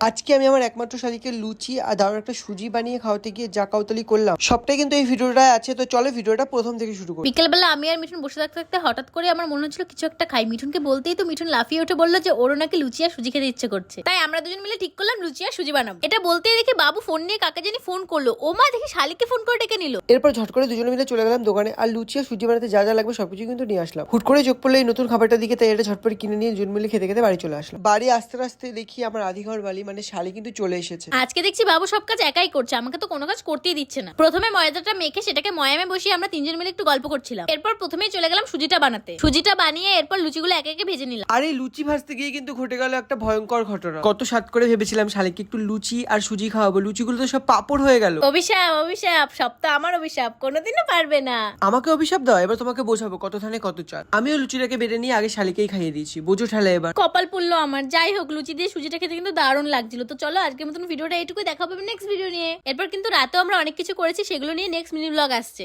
আজকে আমি আমার একমাত্র শালিকে লুচি আর দারুণ একটা সুজি বানিয়ে খাওয়াতে গিয়ে যা কাউতালি করলাম সবটাই কিন্তু এই ভিডিওটায় আছে। তো চলো ভিডিওটা প্রথম থেকে শুরু করি। বিকেলবেলা আমি আর মিঠুন বসে থাকতে থাকতে হঠাৎ করে আমার মনে হচ্ছিল কিছু একটা খাই। মিঠুনকে বলতেই তো মিঠুন লাফিয়ে উঠে বললো যে ওরও নাকি লুচি আর সুজি খেতে ইচ্ছে করছে। তাই আমরা দুজন মিলে ঠিক করলাম লুচি আর সুজি বানাবো। এটা বলতেই দেখি বাবু ফোন নিয়ে কাকে জানি ফোন করলো। ও মা দেখি শালিকে ফোন করে ডেকে নিল। এরপর ঝট করে দুজনে মিলে চলে গেলাম দোকানে আর লুচি আর সুজি বানাতে যা যা লাগবে সবকিছু কিন্তু নিয়ে আসলাম। হুট করে চোখ পড়লে এই নতুন খাবারটা দিকে, তাই এটা ঝটপট কিনে নিয়ে দুজন মিলে খেতে খেতে বাড়ি চলে আসলাম। বাড়ি আসতে আসতে দেখি আমার আদিঘর বালি মানে শালি কিন্তু চলে এসেছে। আজকে দেখছি বাবু সব কাজ একাই করছে, আমাকে তো কোনো কাজ করতেই দিচ্ছে না। প্রথমে ময়দাটা মেখে সেটাকে ময়ামে বসিয়ে আমরা তিনজন মিলে একটু গল্প করছিলাম। এরপর প্রথমেই চলে গেলাম সুজিটা বানাতে। সুজিটা বানিয়ে এরপর লুচিগুলো একে একে ভেজে নিলাম। আর এই লুচি ভাজতে গিয়ে কিন্তু ঘটে গেল একটা ভয়ঙ্কর ঘটনা। কত স্বাদ করে ভেবেছিলাম শালিকে একটু লুচি আর সুজি খাওয়াবো, লুচিগুলো তো সব পাপড় হয়ে গেল। অভিশাপ অভিশাপ, সব তো আমার অভিশাপ, কোনোদিনও পারবে না। আমাকে অভিশাপ দাও, এবার তোমাকে বোঝাবো কত থানে কত চাল। আমিও লুচিটাকে বেড়ে নিয়ে আগে শালিকেই খাইয়ে দিয়েছি, বোঝো ঠেলা এবার। কপাল পুড়লো আমার। যাই হোক, লুচি দিয়ে সুজিটা খেতে কিন্তু দারুণ লাগছিল। তো চলো আজকের মতন ভিডিওটা এইটুকুই, দেখা হবে নেক্সট ভিডিও নিয়ে। এরপর কিন্তু রাতেও আমরা অনেক কিছু করেছি, সেগুলো নিয়ে নেক্সট মিনি ব্লগ আসছে।